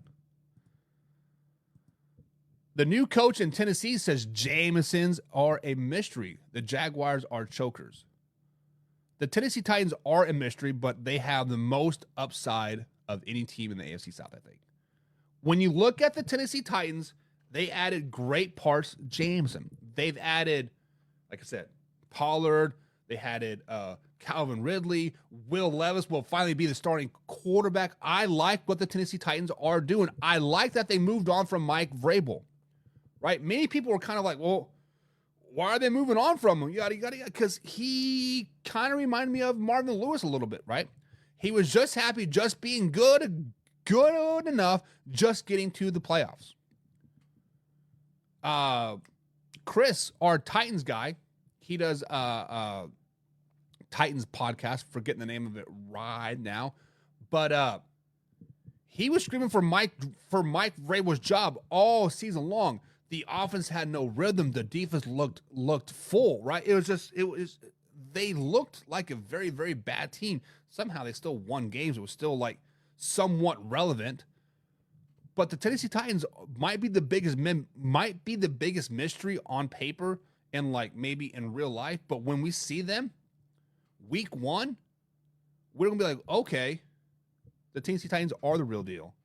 The new coach in Tennessee says Jamesons are a mystery. The Jaguars are chokers. The Tennessee Titans are a mystery, but they have the most upside of any team in the AFC South, I think. When you look at the Tennessee Titans, they added great parts. Jameson. They've added, like I said, Pollard. They added Calvin Ridley. Will Levis will finally be the starting quarterback. I like what the Tennessee Titans are doing. I like that they moved on from Mike Vrabel. Right? Many people were kind of like, well, why are they moving on from him? Yada, yada, yada. Because he kind of reminded me of Marvin Lewis a little bit, right? He was just happy, just being good enough, just getting to the playoffs. Chris, our Titans guy, he does Titans podcast, forgetting the name of it right now. But he was screaming for Mike Vrabel's job all season long. The offense had no rhythm. The defense looked full, right? They looked like a very, very bad team. Somehow they still won games. It was still like somewhat relevant. But the Tennessee Titans might be the biggest mystery on paper and like maybe in real life. But when we see them week 1, we're gonna be like, okay, the Tennessee Titans are the real deal.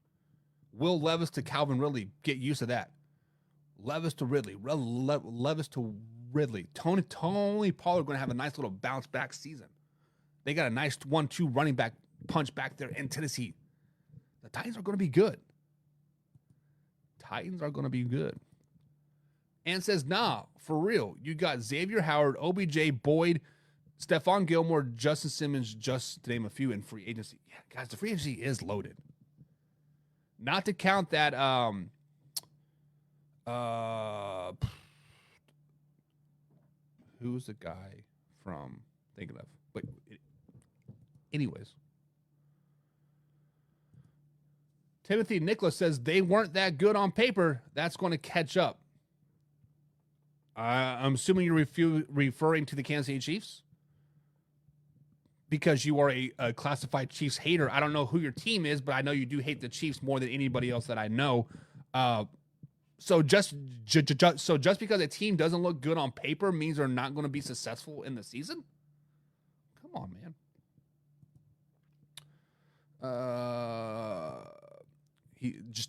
Will Levis to Calvin Ridley, get used to that. Levis to Ridley. Levis to Ridley. Tony Pollard going to have a nice little bounce back season. They got a nice 1-2 running back punch back there in Tennessee. The Titans are going to be good. Titans are going to be good. And says, nah, for real. You got Xavier Howard, OBJ, Boyd, Stephon Gilmore, Justin Simmons, just to name a few in free agency. Yeah, guys, the free agency is loaded. Not to count that who's the guy from thinking of? But anyways, Timothy Nicholas says they weren't that good on paper. That's going to catch up. I'm assuming you're referring to the Kansas City Chiefs because you are a classified Chiefs hater. I don't know who your team is, but I know you do hate the Chiefs more than anybody else that I know. So just because a team doesn't look good on paper means they're not going to be successful in the season? Come on, man.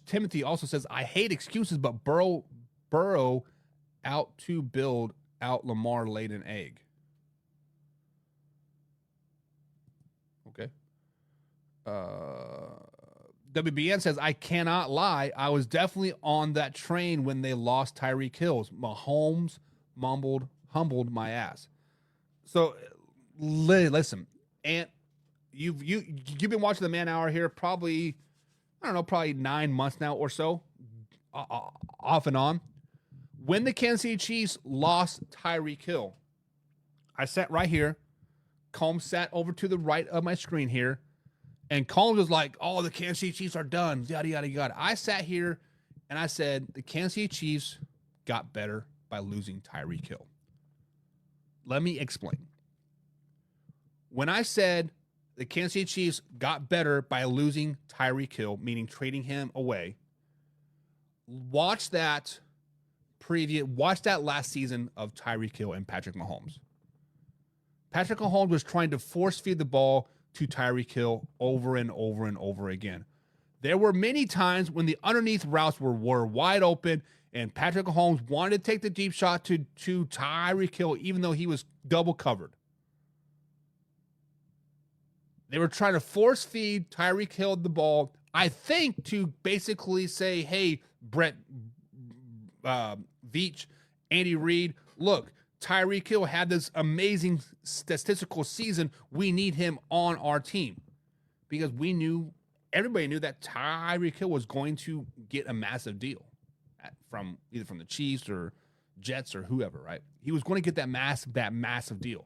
Timothy also says, I hate excuses, but Burrow out to build out Lamar laid an egg. Okay. WBN says, I cannot lie. I was definitely on that train when they lost Tyreek Hill. Mahomes humbled my ass. So listen, and you've been watching the Man Hour here probably 9 months now or so, off and on. When the Kansas City Chiefs lost Tyreek Hill, I sat right here. Combs sat over to the right of my screen here. And Combs was like, oh, the Kansas City Chiefs are done. Yada, yada, yada. I sat here and I said, the Kansas City Chiefs got better by losing Tyreek Hill. Let me explain. When I said the Kansas City Chiefs got better by losing Tyreek Hill, meaning trading him away, watch that last season of Tyreek Hill and Patrick Mahomes. Patrick Mahomes was trying to force feed the ball to Tyreek Hill over and over and over again. There were many times when the underneath routes were wide open and Patrick Mahomes wanted to take the deep shot to Tyreek Hill even though he was double covered. They were trying to force feed Tyreek Hill the ball, I think, to basically say, hey, Brett Veach, Andy Reid, look, Tyreek Hill had this amazing statistical season. We need him on our team because everybody knew that Tyreek Hill was going to get a massive deal from either from the Chiefs or Jets or whoever, right? He was going to get that massive deal.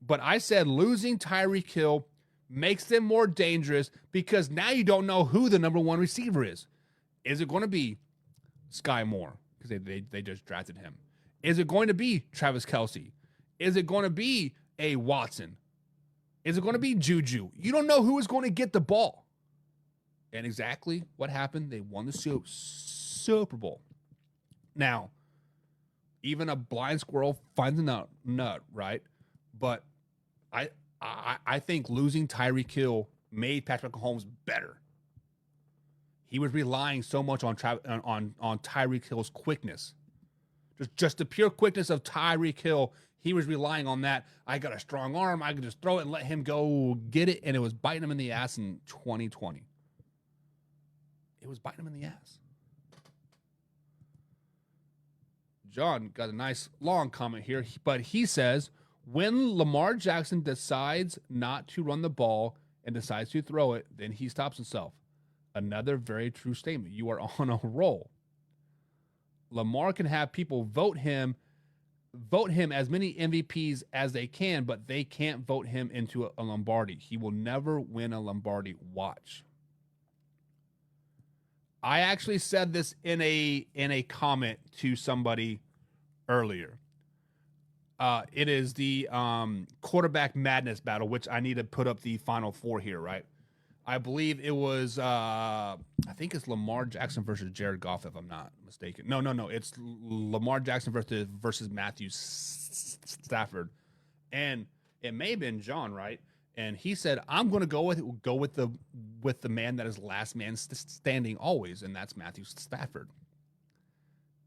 But I said losing Tyreek Hill makes them more dangerous because now you don't know who the number one receiver is. Is it going to be Sky Moore because they just drafted him? Is it going to be Travis Kelce? Is it going to be a Watson? Is it going to be Juju? You don't know who is going to get the ball. And exactly what happened, they won the Super Bowl. Now, even a blind squirrel finds a nut, right? But I think losing Tyreek Hill made Patrick Mahomes better. He was relying so much on Tyreek Hill's quickness. Just the pure quickness of Tyreek Hill, he was relying on that. I got a strong arm. I could just throw it and let him go get it, and it was biting him in the ass in 2020. It was biting him in the ass. John got a nice long comment here, but he says, when Lamar Jackson decides not to run the ball and decides to throw it, then he stops himself. Another very true statement. You are on a roll. Lamar can have people vote him as many MVPs as they can, but they can't vote him into a Lombardi. He will never win a Lombardi. Watch. I actually said this in a comment to somebody earlier. It is the quarterback madness battle, which I need to put up the final four here, right? I believe it was, I think it's Lamar Jackson versus Jared Goff, if I'm not mistaken. No. It's Lamar Jackson versus Matthew Stafford. And it may have been John, right? And he said, I'm going to go with the man that is last man standing always, and that's Matthew Stafford.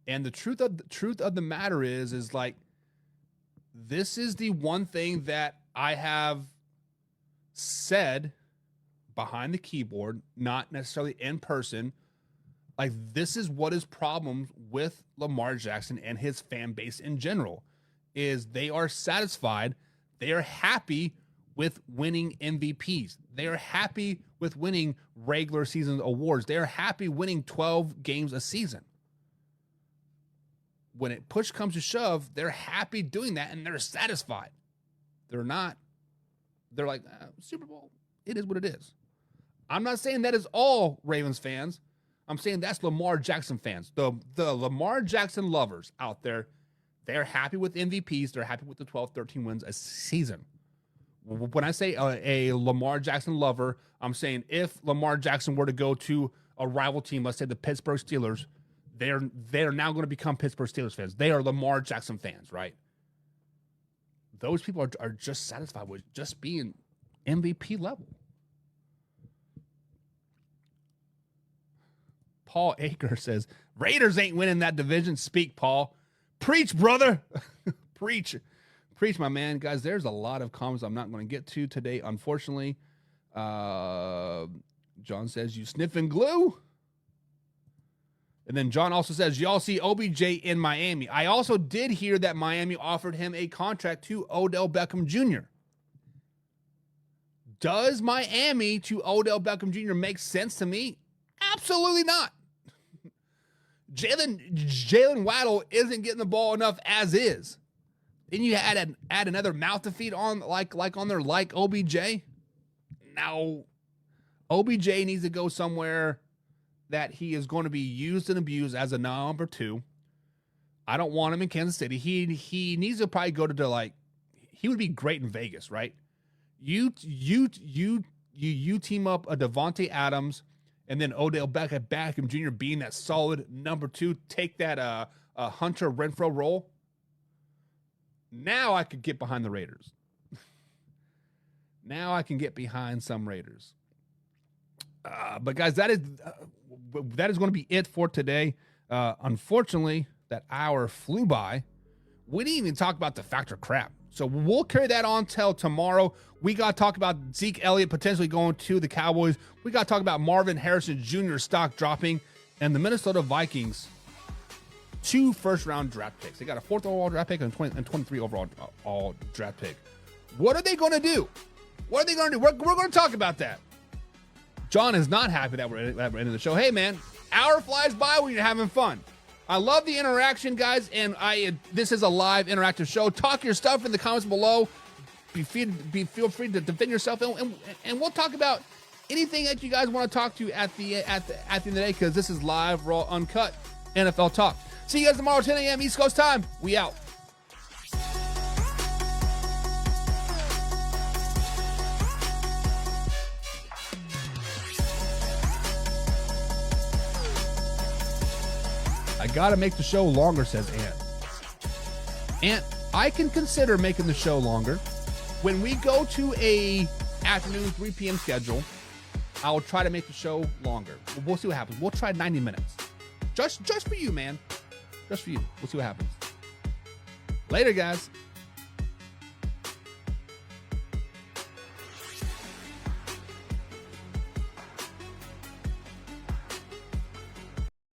And the truth of the matter is like, this is the one thing that I have said behind the keyboard, not necessarily in person. Like, this is what is problems with Lamar Jackson and his fan base in general, is they are satisfied. They are happy with winning MVPs. They are happy with winning regular season awards. They are happy winning 12 games a season. When it push comes to shove, they're happy doing that and they're satisfied. They're not. They're like, Super Bowl, it is what it is. I'm not saying that is all Ravens fans. I'm saying that's Lamar Jackson fans. The Lamar Jackson lovers out there, they're happy with MVPs. They're happy with the 12, 13 wins a season. When I say a Lamar Jackson lover, I'm saying if Lamar Jackson were to go to a rival team, let's say the Pittsburgh Steelers, they're now going to become Pittsburgh Steelers fans. They are Lamar Jackson fans, right? Those people are just satisfied with just being MVP level. Paul Aker says, Raiders ain't winning that division. Speak, Paul. Preach, brother. Preach, my man. Guys, there's a lot of comments I'm not going to get to today, unfortunately. John says, you sniffing glue? And then John also says, y'all see OBJ in Miami. I also did hear that Miami offered him a contract to Odell Beckham Jr. Does Miami to Odell Beckham Jr. make sense to me? Absolutely not. Jalen Waddle isn't getting the ball enough as is. Then you add another mouth to feed on like OBJ. Now, OBJ needs to go somewhere that he is going to be used and abused as a number 2. I don't want him in Kansas City. He needs to probably go to he would be great in Vegas, right? You team up a Devontae Adams and then Odell Beckham Jr. being that solid number 2, take that Hunter Renfrow role. Now I could get behind the Raiders. Now I can get behind some Raiders. But guys, that is going to be it for today. Unfortunately, that hour flew by. We didn't even talk about the factor crap. So we'll carry that on till tomorrow. We got to talk about Zeke Elliott potentially going to the Cowboys. We got to talk about Marvin Harrison Jr. stock dropping and the Minnesota Vikings 2 first-round draft picks. They got a 4th overall draft pick and 23 overall draft pick. What are they going to do? What are they going to do? We're going to talk about that. John is not happy that we're ending the show. Hey, man, hour flies by when you're having fun. I love the interaction, guys, and this is a live interactive show. Talk your stuff in the comments below. Feel free to defend yourself, and we'll talk about anything that you guys want to talk to at the end of the day, because this is live, raw, uncut NFL talk. See you guys tomorrow, 10 a.m. East Coast time. We out. I gotta make the show longer, says Ant. Ant, I can consider making the show longer. When we go to a afternoon 3 p.m. schedule, I'll try to make the show longer. We'll see what happens. We'll try 90 minutes. Just for you, man. Just for you. We'll see what happens. Later, guys.